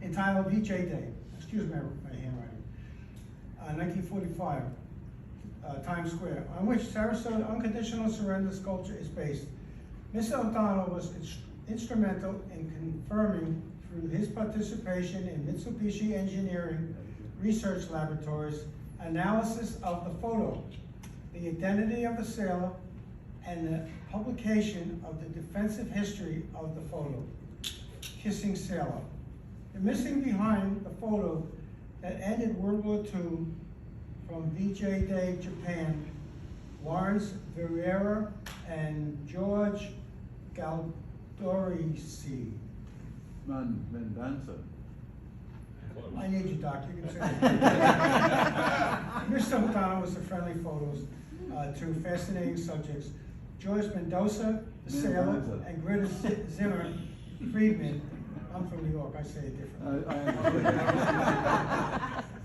entitled VJ Day. Excuse my handwriting. 1945, Times Square, on which Sarasota Unconditional Surrender sculpture is based. Mr. O'Donnell was instrumental in confirming through his participation in Mitsubishi Engineering Research Laboratories analysis of the photo, the identity of the sailor, and the publication of the defensive history of the photo, Kissing Sailor. The missing behind the photo that ended World War II from VJ Day, Japan, Lawrence Verria and George Galdorisi. Mendonsa. I need you, Doc, you can say it. Mr. O'Donnell was the friendly photos to fascinating subjects. George Mendonsa, the sailor, and Greta Zimmer Friedman. I'm from New York, I say it differently.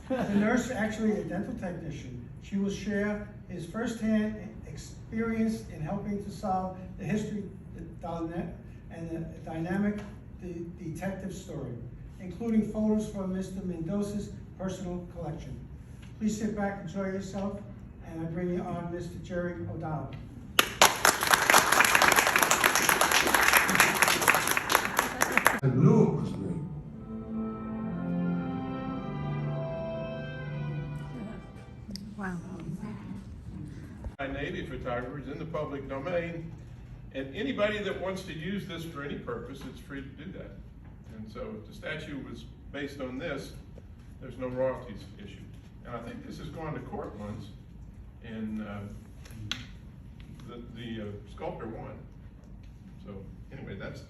The nurse, actually a dental technician, she will share his firsthand experience in helping to solve the history and the dynamic detective story, including photos from Mr. Mendonsa's personal collection. Please sit back, enjoy yourself, and I bring you on Mr. Jerry O'Donnell. I knew it was me. Wow. Navy photographers in the public domain, and anybody that wants to use this for any purpose, it's free to do that. And so if the statue was based on this, there's no royalties issued. And I think this has gone to court once, and the sculptor won. So anyway, that's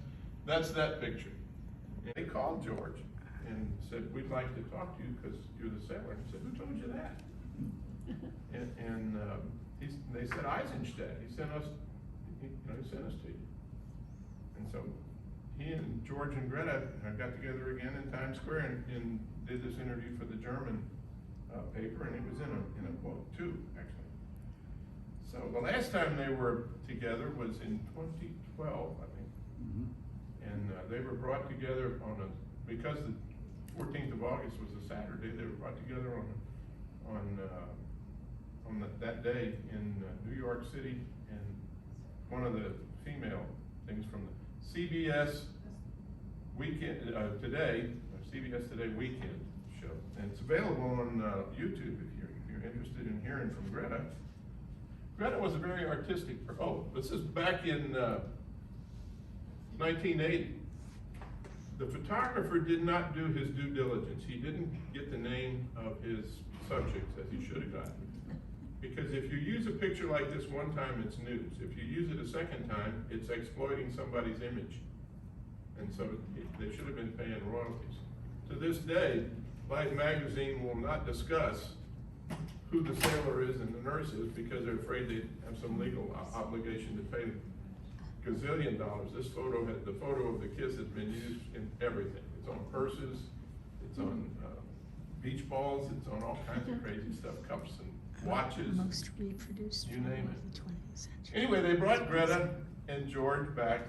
that picture. And they called George and said, "We'd like to talk to you because you're the sailor." And he said, "Who told you that?" They said, "Eisenstaedt. He sent us to you." And so he and George and Greta got together again in Times Square and did this interview for the German paper, and it was in a book too, actually. So the last time they were together was in 2012, I think. And they were brought together because the 14th of August was a Saturday, they were brought together on that day in New York City, and one of the female things from the CBS Weekend Today, CBS Today Weekend show, and it's available on YouTube if you're interested in hearing from Greta. Greta was a very artistic. Oh, this is back in 1980. The photographer did not do his due diligence. He didn't get the name of his subjects as he should have gotten. Because if you use a picture like this one time, it's news. If you use it a second time, it's exploiting somebody's image. And so they should have been paying royalties. To this day, Life magazine will not discuss who the sailor is and the nurse is because they're afraid they have some legal obligation to pay gazillion dollars. The photo of the kiss has been used in everything. It's on purses, it's on beach balls, it's on all kinds of crazy stuff, cups and watches, Most reproduced you name it. the 20th century. Anyway, they brought Greta and George back.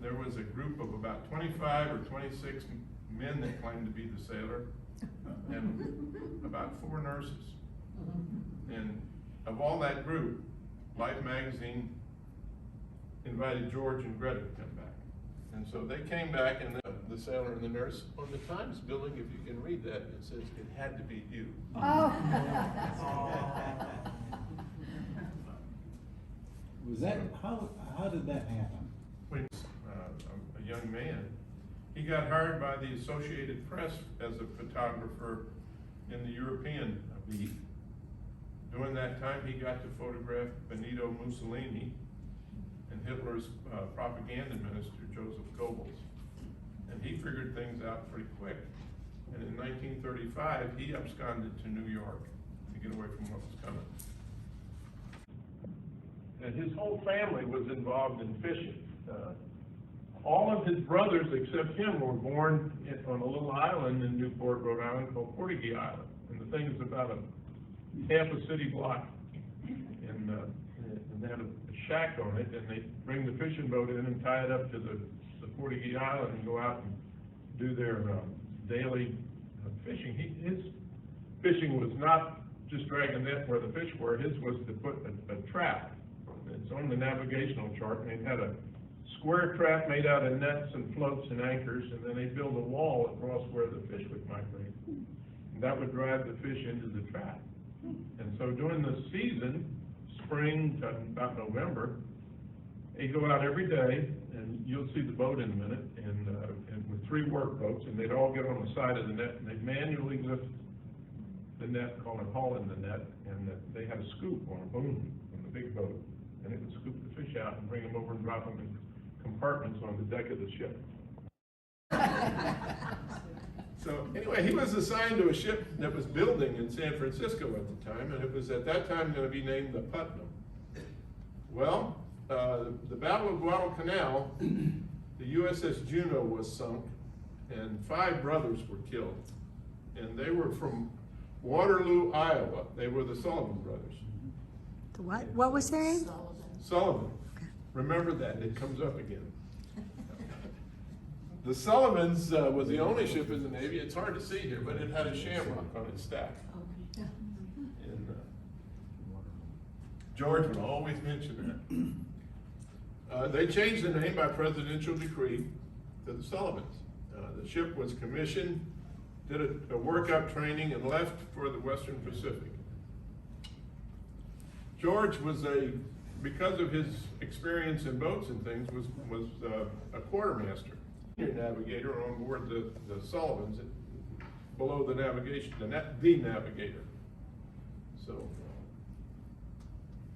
There was a group of about 25 or 26 men that claimed to be the sailor, and about 4 nurses. And of all that group, Life magazine invited George and Greta to come back. And so they came back, and the sailor and the nurse, on the Times building, if you can read that, it says, "It had to be you." Oh. Was that, how did that happen? When a young man, he got hired by the Associated Press as a photographer in the European beat. During that time, he got to photograph Benito Mussolini and Hitler's propaganda minister, Joseph Goebbels. And he figured things out pretty quick. And in 1935, he absconded to New York to get away from what was coming. And his whole family was involved in fishing. All of his brothers, except him, were born on a little island in Newport, Rhode Island called Portuguese Island. And the thing is about a half a city block. And they had a shack on it, and they bring the fishing boat in and tie it up to the Portuguese Island and go out and do their daily fishing. His fishing was not just drag a net where the fish were. His was to put a trap. It's on the navigational chart, and they had a square trap made out of nets and floats and anchors, and then they build a wall across where the fish would migrate. And that would drive the fish into the trap. And so during the season, spring to about November, he'd go out every day, and you'll see the boat in a minute, and with 3 work boats, and they'd all get on the side of the net, and they'd manually lift the net, called it hauling the net, and they had a scoop on a boom on the big boat, and it would scoop the fish out and bring them over and drop them in compartments on the deck of the ship. So anyway, he was assigned to a ship that was building in San Francisco at the time, and it was at that time going to be named the Putnam. Well, the Battle of Guadalcanal, the USS Juno was sunk, and 5 brothers were killed. And they were from Waterloo, Iowa. They were the Sullivan brothers. The what? What was their name? Sullivan. Remember that, it comes up again. The Sullivans was the only ship in the Navy, it's hard to see here, but it had a shamrock on its stack. And George would always mention that. They changed the name by presidential decree to the Sullivans. The ship was commissioned, did a workup training, and left for the Western Pacific. George was because of his experience in boats and things, was a quartermaster, navigator on board the Sullivans, below the navigation, the navigator. So,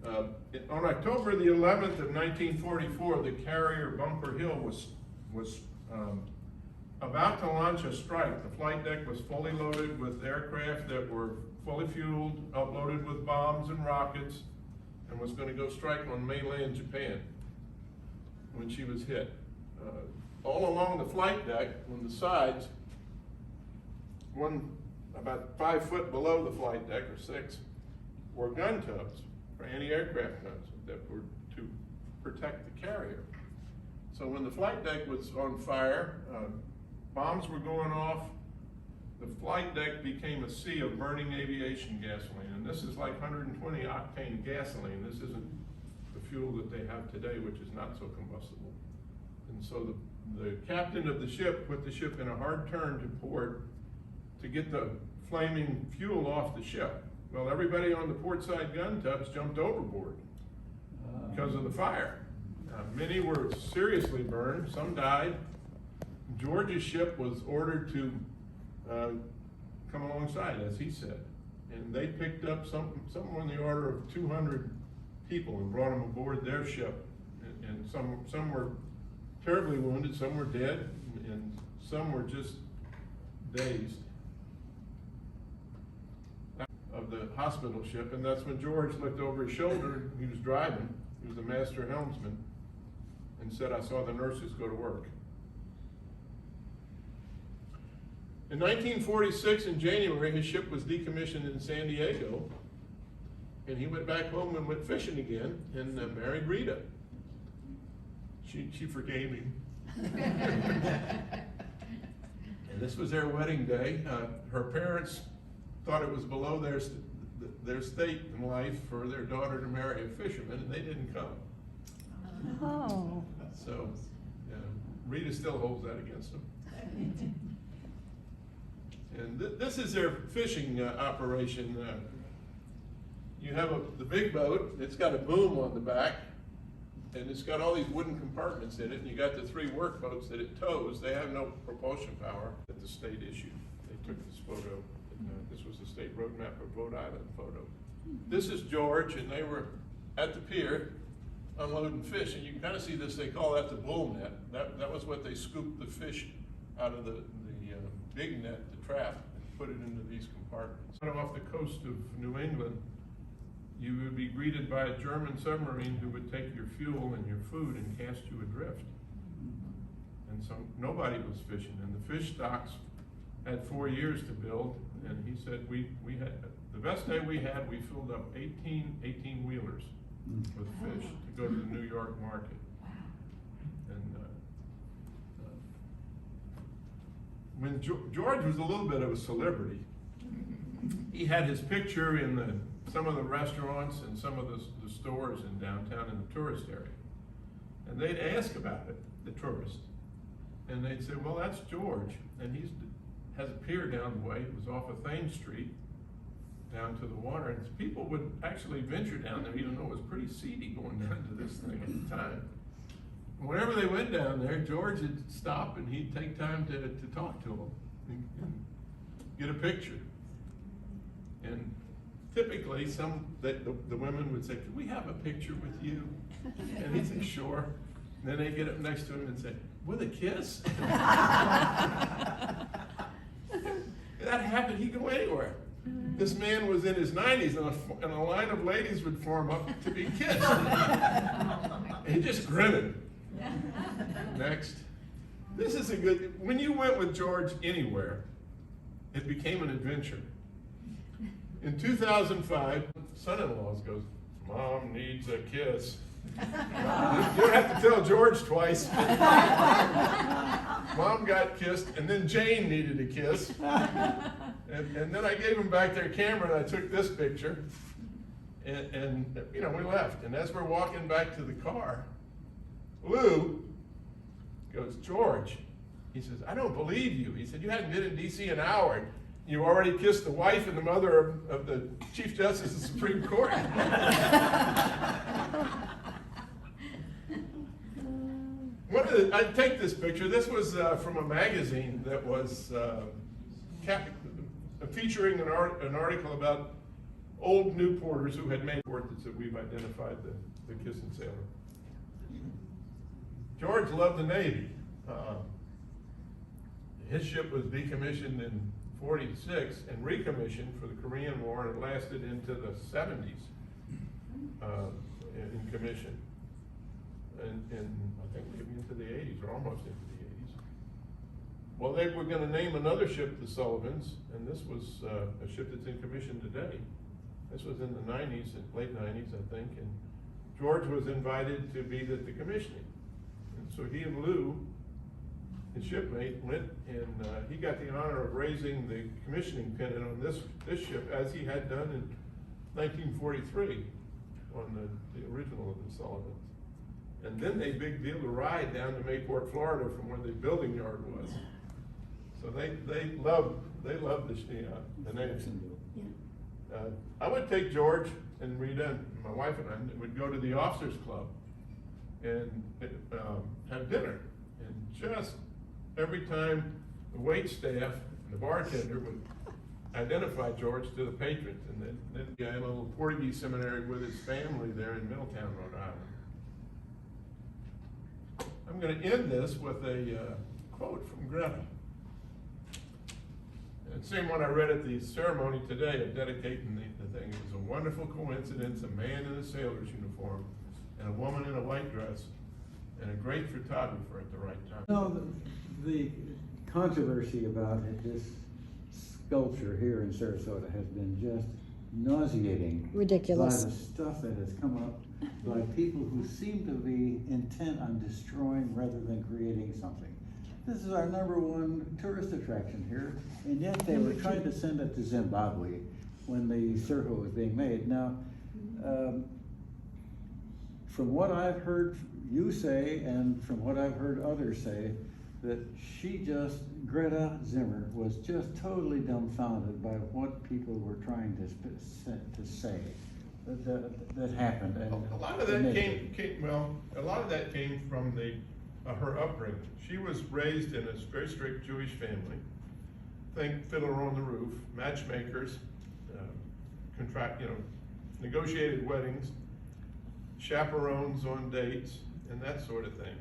on October the 11th of 1944, the carrier Bunker Hill was about to launch a strike. The flight deck was fully loaded with aircraft that were fully fueled, uploaded with bombs and rockets, and was going to go strike on mainland Japan when she was hit. All along the flight deck, on the sides, one about 5 foot below the flight deck, or 6, were gun tubs for anti-aircraft guns that were to protect the carrier. So when the flight deck was on fire, bombs were going off, the flight deck became a sea of burning aviation gasoline. And this is like 120 octane gasoline. This isn't the fuel that they have today, which is not so combustible. And so the captain of the ship put the ship in a hard turn to port to get the flaming fuel off the ship. Well, everybody on the port side gun tubs jumped overboard because of the fire. Many were seriously burned, some died. George's ship was ordered to come alongside, as he said. And they picked up somewhere on the order of 200 people and brought them aboard their ship. And some were terribly wounded, some were dead, and some were just dazed of the hospital ship. And that's when George looked over his shoulder. He was driving, he was the master helmsman, and said, "I saw the nurses go to work." In 1946, in January, his ship was decommissioned in San Diego, and he went back home and went fishing again, and married Rita. She forgave him. And this was their wedding day. Her parents thought it was below their state in life for their daughter to marry a fisherman, and they didn't come. Oh. So, Rita still holds that against them. And this is their fishing operation. You have the big boat, it's got a boom on the back, and it's got all these wooden compartments in it, and you got the 3 work boats that it tows. They have no propulsion power that the state issued. They took this photo, and this was the state road map of Rhode Island photo. This is George, and they were at the pier unloading fish, and you can kind of see this, they call that the bull net. That was what they scooped the fish out of the big net, the trap, and put it into these compartments. Off the coast of New England, you would be greeted by a German submarine who would take your fuel and your food and cast you adrift. And so nobody was fishing, and the fish stocks had 4 years to build, and he said we had, the best day we had, we filled up 18 wheelers with fish to go to the New York market. And when George was a little bit of a celebrity, he had his picture in some of the restaurants and some of the stores in downtown in the tourist area. And they'd ask about it, the tourists. And they'd say, well, that's George. And he has a pier down the way. It was off of Thames Street, down to the water. And people would actually venture down there, even though it was pretty seedy going down to this thing at the time. Whenever they went down there, George would stop and he'd take time to talk to them and get a picture. And typically, the women would say, "Can we have a picture with you?" And he'd say, "Sure." And then they'd get up next to him and say, "With a kiss?" That happened, he'd go anywhere. This man was in his 90s and a line of ladies would form up to be kissed. And he just grinned. Next. This is a good, when you went with George anywhere, it became an adventure. In 2005, son-in-laws goes, "Mom needs a kiss." You don't have to tell George twice. Mom got kissed, and then Jane needed a kiss. And then I gave them back their camera, and I took this picture. And you know, we left. And as we're walking back to the car, Lou goes, "George," he says, "I don't believe you." He said, "You hadn't been in D.C. an hour. You already kissed the wife and the mother of the Chief Justice of the Supreme Court." I take this picture. This was from a magazine that was Capt, featuring an article about old Newporters who had made portraits that we've identified the kissing sailor. George loved the Navy. His ship was decommissioned in '46 and recommissioned for the Korean War, and it lasted into the '70s in commission. And I think maybe into the '80s, or almost into the '80s. Well, they were going to name another ship the Sullivans, and this was a ship that's in commission today. This was in the '90s, late '90s, I think, and George was invited to be at the commissioning. And so he and Lou, his shipmate, went, and he got the honor of raising the commissioning pennant on this ship, as he had done in 1943 on the original of the Sullivans. And then they big deal the ride down to Mayport, Florida, from where the building yard was. So they loved the Navy. I would take George and Rita, and my wife and I would go to the Officers Club and have dinner. And just every time the wait staff and the bartender would identify George to the patrons, and then he had a little Portuguese seminary with his family there in Middletown, Rhode Island. I'm going to end this with a quote from Greta. And the same one I read at the ceremony today of dedicating the thing. It was a wonderful coincidence, a man in a sailor's uniform and a woman in a white dress and a great photographer at the right time. No, the controversy about this sculpture here in Sarasota has been just nauseating. Ridiculous. By the stuff that has come up by people who seem to be intent on destroying rather than creating something. This is our #1 tourist attraction here, and yet they were trying to send it to Zimbabwe when the circle was being made. Now, from what I've heard you say, and from what I've heard others say, that Greta Zimmer was just totally dumbfounded by what people were trying to say that happened. And a lot of that came from her upbringing. She was raised in a very strict Jewish family. Think Fiddler on the Roof, matchmakers, negotiated weddings, chaperones on dates, and that sort of thing.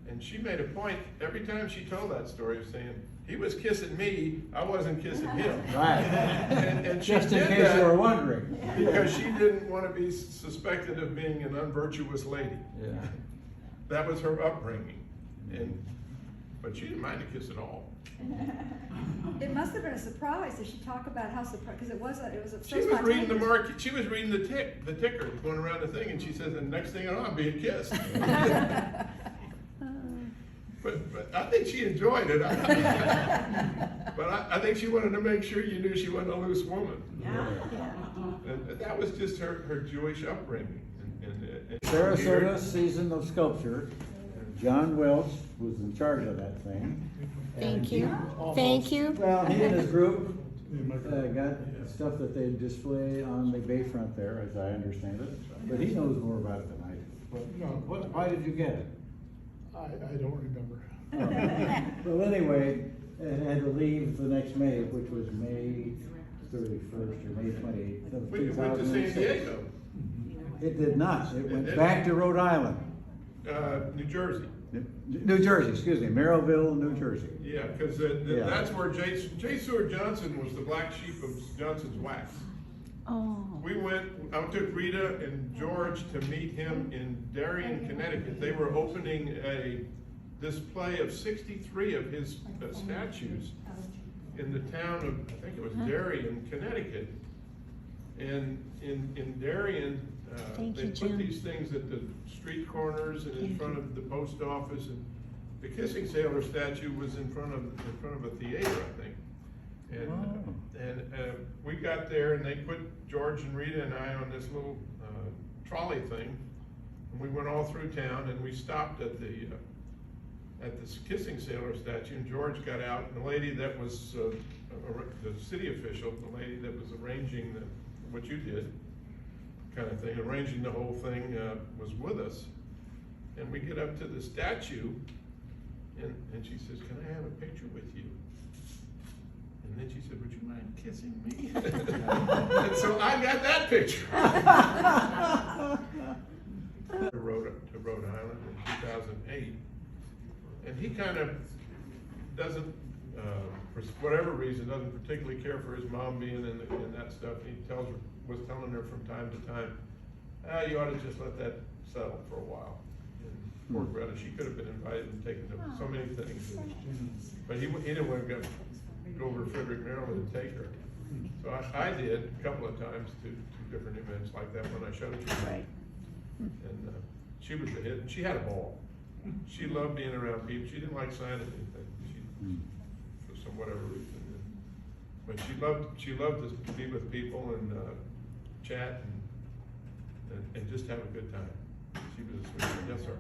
And she made a point every time she told that story of saying, "He was kissing me, I wasn't kissing him." Right. and she Just in did case that you were wondering. because she didn't want to be suspected of being an unvirtuous lady. Yeah. That was her upbringing. But she didn't mind a kiss at all. It must have been a surprise. Did she talk about how surprised? Because it was a She was reading the market. She was reading the ticker going around the thing, and she says, "The next thing I know, I'm being kissed." But I think she enjoyed it. But I think she wanted to make sure you knew she wasn't a loose woman. And that was just her Jewish upbringing. And Sarasota season of sculpture, John Welch was in charge of that thing. Thank you. Thank you. Well, he and his group got stuff that they display on the bayfront there, as I understand it. But he knows more about it than I do. But why did you get it? I don't remember. Well, anyway, it had to leave the next May, which was May 31st or May 28th of we went to San 2006. Diego, It did not. It went back to Rhode Island. New Jersey. New Jersey, excuse me, Merrillville, New Jersey. Yeah, because Yeah. that's where J. Seward Johnson was the black sheep of Johnson's Wax. Oh. I took Rita and George to meet him in Darien, Connecticut. They were opening a display of 63 of his statues in the town of, I think it was Darien, Connecticut. And in Darien, Thank they you, put Jim. these things at the street corners and in front of the post office, and the kissing sailor statue was in front of a theater, I think. And we got there, and they put George and Rita and I on this little trolley thing, and we went all through town, and we stopped at the kissing sailor statue, and George got out, and the lady that was the city official, the lady that was arranging what you did, kind of thing, arranging the whole thing, was with us. And we get up to the statue, and she says, "Can I have a picture with you?" And then she said, "Would you mind kissing me?" And so I got that picture. to Rhode Island in 2008. And he kind of doesn't, for whatever reason, doesn't particularly care for his mom being in that stuff. He was telling her from time to time, you ought to just let that settle for a while. And poor Greta, she could have been invited and taken to so many things. But he didn't want to go over to Frederick, Maryland and take her. So I did a couple of times to different events like that when I showed you. Right. And she was a hit, and she had a ball. She loved being around people. She didn't like signing anything, for some whatever reason. But she loved to be with people and chat and just have a good time. She was a sweetheart. Yes, sir.